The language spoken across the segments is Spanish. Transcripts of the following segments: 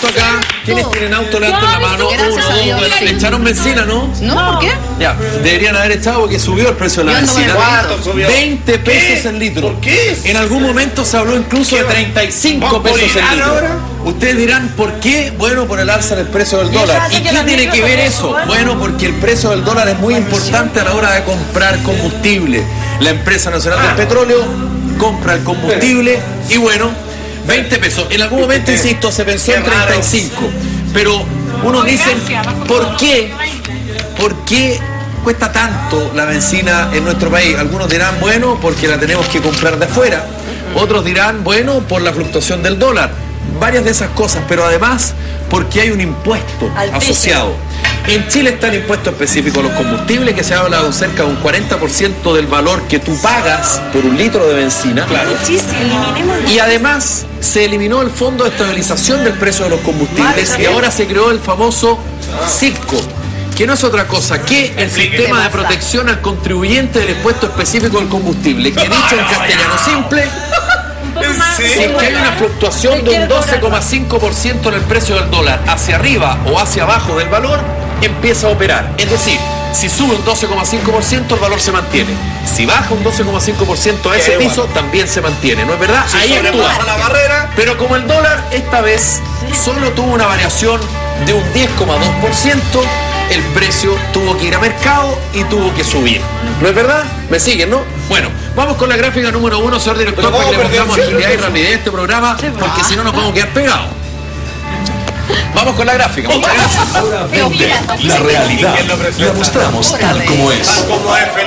auto acá? ¿Quiénes tienen auto? Levanten la mano. Gracias a Dios, ¿Le sí. echaron benzina, no? ¿No? ¿Por qué? Ya, deberían haber echado porque subió el precio de la Yo ando benzina. con el ¿Cuánto subió? 20 pesos el litro. ¿Por qué? En algún momento se habló incluso de 35 ¿Vamos pesos el a litro. ahora? Ustedes dirán, ¿por qué? Bueno, por el alza del precio del dólar. ¿Y qué tiene que ver eso? Bueno, porque el precio del dólar es muy importante a la hora de comprar combustible. La empresa nacional del petróleo compra el combustible y bueno, 20 pesos. En algún momento, insisto, se pensó en 35. Pero unos dicen, ¿por qué? ¿Por qué cuesta tanto la benzina en nuestro país? Algunos dirán, bueno, porque la tenemos que comprar de afuera. Otros dirán, bueno, por la fluctuación del dólar. Varias de esas cosas, pero además porque hay un impuesto asociado. En Chile está el impuesto específico a los combustibles, que se habla de cerca de un 40% del valor que tú pagas por un litro de benzina. Claro. Y además se eliminó el Fondo de Estabilización del Precio de los Combustibles y ahora se creó el famoso CIPCO, que no es otra cosa que el sistema de protección al contribuyente del impuesto específico al combustible, que dicho en castellano simple, si es que hay una fluctuación de un 12,5% en el precio del dólar hacia arriba o hacia abajo del valor, empieza a operar. Es decir, si sube un 12,5%, el valor se mantiene. Si baja un 12,5% a ese piso, también se mantiene. ¿No es verdad? Ahí actúa la barrera. Pero como el dólar esta vez solo tuvo una variación de un 10,2%, el precio tuvo que ir a mercado y tuvo que subir. ¿No es verdad? ¿Me siguen, no? Bueno, vamos con la gráfica número 1, señor director, para que le pongamos agilidad y rapidez a este programa, porque si no nos vamos a quedar pegados. Vamos con la gráfica, muchas gracias. La realidad la mostramos tal como es.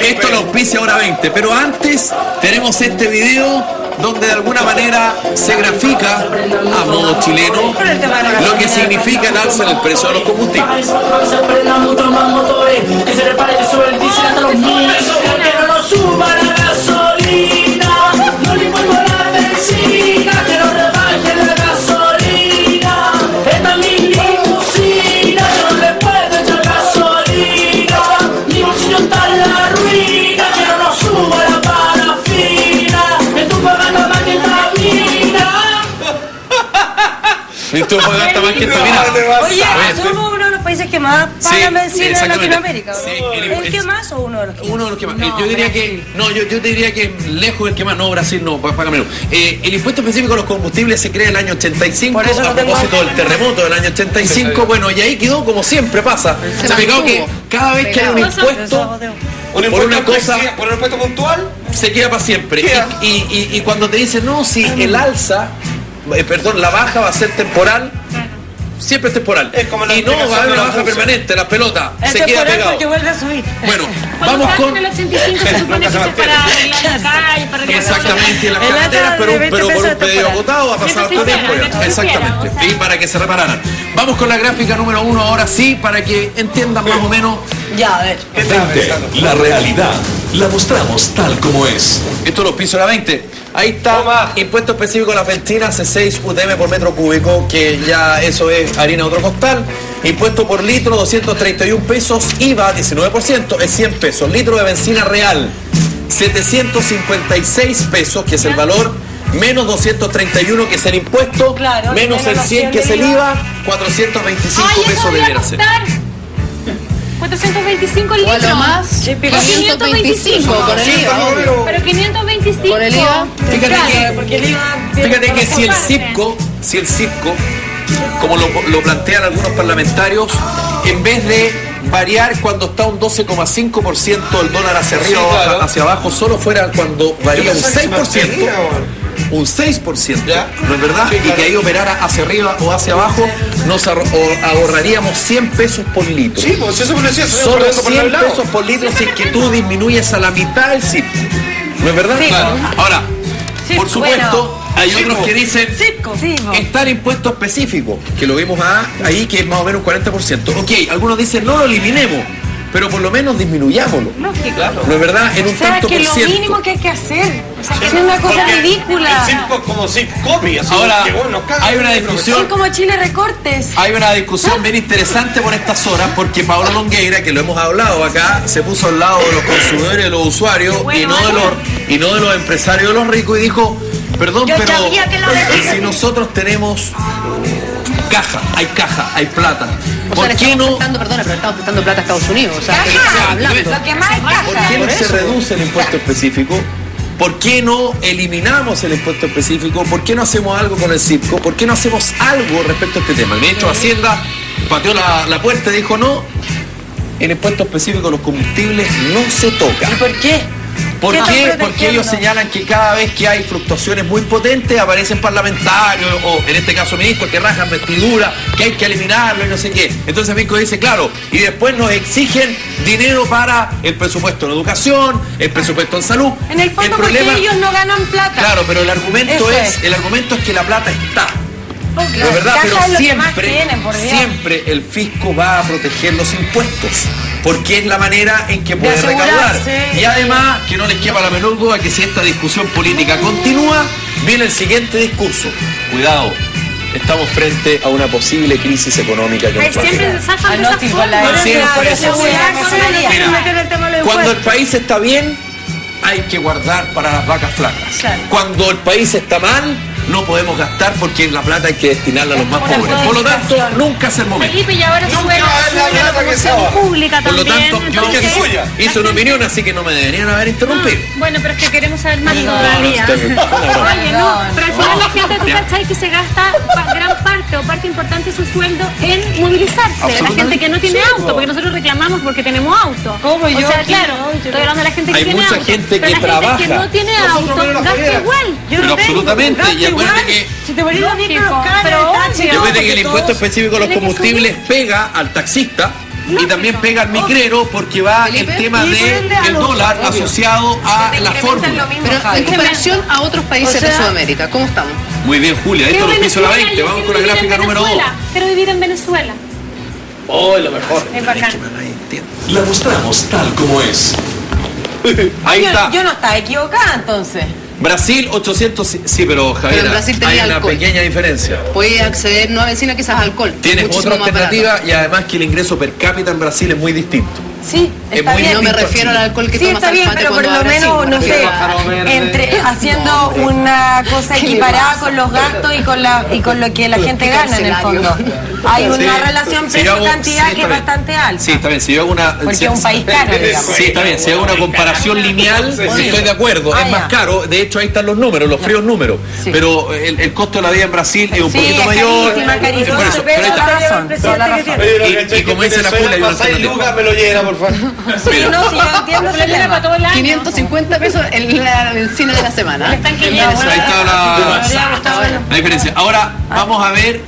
Esto lo auspicia Hora 20, pero antes tenemos este video donde de alguna manera se grafica a modo chileno lo que significa el alza en el precio de los combustibles. Tú pagaste más que esta mina. Oye, somos uno de los países que más pagan benzina en Latinoamérica. Sí, ¿El que más o uno de los que más? Uno de los que más. No, yo diría que. No, yo te diría que lejos del que más. No, Brasil no, paga menos. El impuesto específico a los combustibles se crea en el año 85, Por eso no a tengo propósito del terremoto del año 85. Bueno, y ahí quedó como siempre pasa. Se ha pegado que cada vez que hay un impuesto. Por una cosa, por un impuesto puntual, se queda para siempre. Queda. Y cuando te dicen, no, si el alza, perdón, la baja va a ser temporal, siempre es temporal. Es como la Y no va a haber explicación de una la baja Rusia. permanente, la pelota Es se queda temporal pegado. porque vuelve a subir. Bueno, Cuando vamos se con. hacen el 85 se supone que eso es para arreglar la calle, para arreglar Exactamente, en las El alta carreteras, de pero 20 por pesos un de pedido temporal. agotado ha pasado Sí, todo sí, tiempo sí, ya. lo que Exactamente. supiera, o sea. Y para que se repararan. Vamos con la gráfica número 1 ahora sí, para que entiendan más o menos. Ya, a ver. La realidad la mostramos tal como es. Esto lo piso la 20. Ahí está, Toma. impuesto específico a la benzina, C6 UTM por metro cúbico, que ya eso es harina otro costal. Impuesto por litro, 231 pesos, IVA 19%, es 100 pesos. Litro de benzina real, 756 pesos, que es el valor, menos 231 que es el impuesto, Claro, menos el menos 100 que es el IVA, 425 Ay, eso pesos voy a debiera ser. costar 425 O a litros. lo más, Sí, pero 525 con el IVA, obvio. Pero 525. Por el IVA. Porque el IVA Fíjate que si el CIPCO, como lo plantean algunos parlamentarios, en vez de variar cuando está un 12,5% el dólar hacia arriba o claro. hacia abajo, solo fuera cuando varía un 6%, un 6%, ¿Ya? ¿no es verdad? Sí, Y claro. que ahí operara hacia arriba o hacia abajo, nos ahorraríamos 100 pesos por litro. sí, pues eso me lo decía, Solo 100 pesos por litro si es que tú disminuyes a la mitad el CIPCO. ¿No es verdad? Sí. Claro. Ahora, Sí, por supuesto, bueno. hay Sí, otros que dicen Sí, está el impuesto específico, que lo vimos ahí, que es más o menos un 40%. Ok, algunos dicen no lo eliminemos, pero por lo menos disminuyámoslo. Lógico. ¿No es verdad? En un O sea, tanto que por lo ciento. mínimo que hay que hacer. O sea, que es una cosa Porque ridícula. El circo es como copy, así Ahora, que bueno, caga, hay una pero- discusión. Son como Chile Recortes. Hay una discusión bien interesante por estas horas porque Pablo Longueira, que lo hemos hablado acá, se puso al lado de los consumidores, de los usuarios y no de los empresarios de los ricos y dijo, perdón, Yo pero sabía que lo decía. si nosotros tenemos hay plata. O ¿Por sea, qué no? Perdona, pero estamos prestando plata a Estados Unidos. O sea, ¿de qué Caja, estamos hablando? lo que más es ¿Por caja. qué no se reduce el impuesto específico? ¿Por qué no eliminamos el impuesto específico? ¿Por qué no hacemos algo con el CIPCO? ¿Por qué no hacemos algo respecto a este tema? El ministro de Hacienda pateó la puerta y dijo no, el impuesto específico a los combustibles no se toca. ¿Y por qué? ¿Por ¿Qué qué? están Porque ellos protegiendo? señalan que cada vez que hay fluctuaciones muy potentes aparecen parlamentarios o en este caso ministros que rajan vestidura, que hay que eliminarlo y no sé qué. Entonces Minco dice, claro, y después nos exigen dinero para el presupuesto en educación, el presupuesto en salud. En el fondo, porque ellos no ganan plata. Claro, pero el argumento Eso es que la plata está. Claro, De verdad, caja pero es lo que más tienen, por Dios. siempre el fisco va a proteger los impuestos, porque es la manera en que puede recaudar. asegurarse. Y además, que no les quepa la menor duda que si esta discusión política continúa, viene el siguiente discurso. Cuidado, estamos frente a una posible crisis económica que Ay, nos va a siempre pegar. zafan de esa Anótico la forma. Siempre es así. Mira, Cuando el país está bien, hay que guardar para las vacas flacas. Claro. Cuando el país está mal, no podemos gastar porque la plata hay que destinarla a los más Una pobres. Por lo tanto, planificación. nunca es el momento. Felipe, y ahora Nunca sube va a haber la la plata que promoción sea. pública Por lo también. tanto, yo que es suya. hice una opinión, así que no me deberían haber interrumpido. Bueno, pero es que queremos saber más todavía. Oye, no, pero al final la gente, tú Ya. cachai que se gasta gran parte o parte importante de su sueldo en movilizarse. La Absolutamente. gente que no tiene auto, porque nosotros reclamamos porque tenemos auto. ¿Cómo O yo? sea, ¿Quién claro, no? Yo estoy no. hablando de la gente que Hay tiene mucha auto. gente pero que la gente trabaja. que no tiene Nosotros auto, menos la gasta polera. igual. Yo Pero no tengo, absolutamente, gasto y acuérdate igual. que- Si te pones los Lógico, micros caros, pero el obvio. taxi, Yo no, creo que porque el impuesto todos- específico a los tiene que combustibles subir. pega al taxista y Lógico. también pega al micrero porque va Felipe, el tema y por ende a del los- dólar obvio. asociado a la fórmula. Pero en comparación a otros países O sea, de Sudamérica, ¿cómo estamos? Muy bien, Julia, esto Quiero lo piso la Venezuela, 20, yo vamos quiero con la vivir en gráfica número 2. Venezuela. Quiero vivir en Venezuela. Oh, lo mejor. Es bacán. La mostramos tal como es. Ahí Yo- está. Yo no estaba equivocada entonces. Brasil 800, sí, pero Javier, Pero en Brasil hay tenía una alcohol. pequeña diferencia. Puede acceder no a benzina, quizás a alcohol. Tienes Muchísimo otra más barato. alternativa y además que el ingreso per cápita en Brasil es muy distinto. Sí, Es está muy bien. No me distinto a refiero al Chile. alcohol que Sí, tomas está bien, al mate pero por cuando lo vas a menos, Brasil, no me sé, refiero a- entre haciendo una cosa equiparada con los gastos y con lo que la gente gana en el fondo. Hay una Sí. relación Si yo hago- precio-cantidad sí, que es está bien. bastante alta. Sí, está bien, si yo hago una... Porque si- es un país caro, digamos. Sí, está bien, si hago una comparación lineal, estoy de acuerdo, Ah, es más ya. caro, de hecho ahí están los números, los fríos números, Sí. pero el costo de la vida en Brasil es un Sí, poquito es mayor, carísima, carísima. por eso, Pero ahí está. toda la razón, toda la razón. Y como dice la Julia, hay una alternativa. Lucas me lo llena, por favor. Sí, Mira. no, sí, yo entiendo ese Pero para tema. todo el año. 550 pesos en la benzina de la semana. El tanque lleno. Ahí está la diferencia. Ahora vamos a ver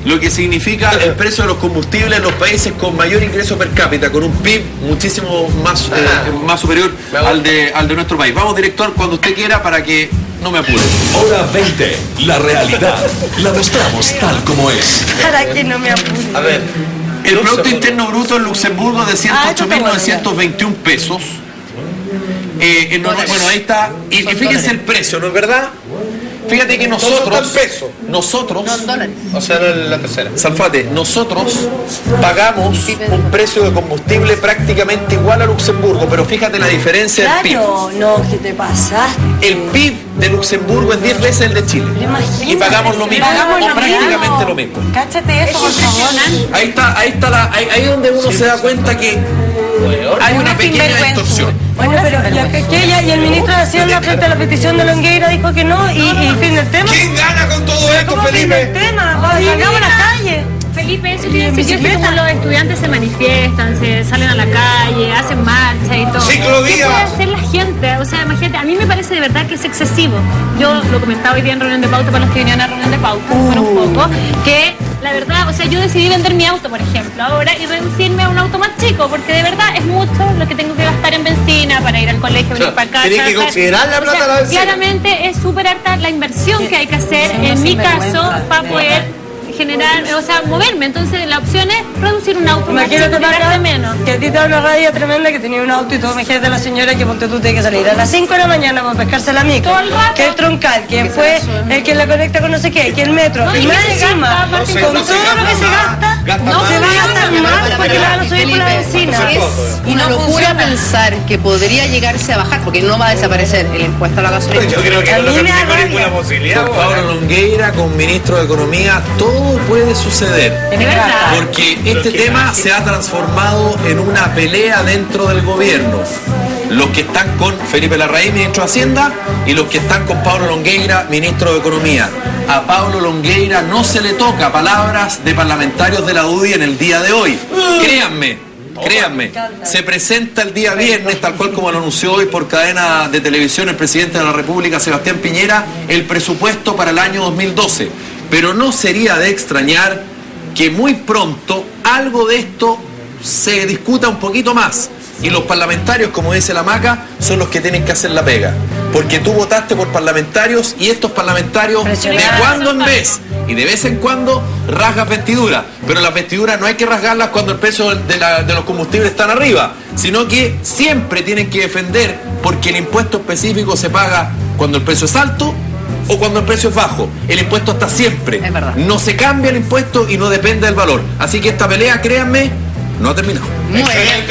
lo que significa el precio de los combustibles en los países con mayor ingreso per cápita, con un PIB muchísimo más superior al de nuestro país. Vamos, director, cuando usted quiera para que no me apure. Hora 20. La realidad. La mostramos tal como es. Para que no me apure. A ver. El Producto Interno Bruto en Luxemburgo de 108.921 pesos. Bueno, ahí está. Y fíjense el precio, ¿no es verdad? Fíjate que nosotros, $2. O sea, la tercera. Salfate, nosotros pagamos un precio de combustible prácticamente igual a Luxemburgo, pero fíjate la diferencia del PIB. Claro, no, ¿qué te pasaste? El PIB de Luxemburgo es 10 veces el de Chile. Imagínate. Y pagamos lo mismo, Pagamos o lo prácticamente mismo. lo mismo. Cáchate eso, por favor. Ahí es donde uno se da cuenta que hay una pequeña sinvergüenza. distorsión. Bueno, pero y el ministro de Hacienda frente a la petición de Longueira dijo que no y fin del tema. ¿Quién gana con todo esto, ¿Cómo fin del Felipe? tema? Salgamos a la calle. Felipe, eso Y quiere en decir que bicicleta. como los estudiantes se manifiestan, se salen a la calle, hacen marcha y todo. Ciclovías. ¿Qué puede hacer la gente? O sea, imagínate, a mí me parece de verdad que es excesivo. Yo lo comentaba hoy día en reunión de pauta para los que vinieron a reunión de pauta, fueron un poco, que la verdad, o sea, yo decidí vender mi auto, por ejemplo, ahora y reducirme a un auto más chico, porque de verdad es mucho lo que tengo que gastar en benzina para ir al colegio, venir para acá. tenés que trabajar. considerar la O plata sea, de la benzina. claramente es súper harta la inversión que hay que hacer, Sí, en mi sinvergüenza, caso, para poder generar, o sea, moverme. Entonces la opción es reducir un auto más chico, Imagínate que gaste para menos. que a ti te da una rabia tremenda que tenía un auto y todo. Imagínate la señora que ponte tú tiene que salir a las 5 de la mañana para pescarse la micro, Todo el rato. que el troncal, que fue el que la conecta con no sé qué, que el metro. No, y y más que se encima, gasta, con aparte, todo no se lo que gasta se más, gasta, gasta no más. se va a gastar Pero, más pero, porque la van a subir por la Felipe, benzina. es una locura pensar que podría llegarse a bajar, porque no va a desaparecer el impuesto a la gasolina. Yo creo que A no mí me da tengo rabia. ninguna posibilidad. Con Pablo Longueira, con ministro de Economía, todos todo puede suceder. De verdad. Porque este tema se ha transformado en una pelea dentro del gobierno. Los que están con Felipe Larraín, ministro de Hacienda, y los que están con Pablo Longueira, ministro de Economía. A Pablo Longueira no se le toca palabras de parlamentarios de la UDI en el día de hoy. Créanme, se presenta el día viernes, tal cual como lo anunció hoy por cadena de televisión el presidente de la República, Sebastián Piñera, el presupuesto para el año 2012. Pero no sería de extrañar que muy pronto algo de esto se discuta un poquito más. Y los parlamentarios, como dice la Maca, son los que tienen que hacer la pega. Porque tú votaste por parlamentarios y estos parlamentarios de cuando en vez y de vez en cuando rasgas vestiduras. Pero las vestiduras no hay que rasgarlas cuando el precio de los combustibles están arriba, sino que siempre tienen que defender porque el impuesto específico se paga cuando el precio es alto o cuando el precio es bajo. El impuesto está siempre. Es verdad. No se cambia el impuesto y no depende del valor. Así que esta pelea, créanme, no ha terminado. Muy bien.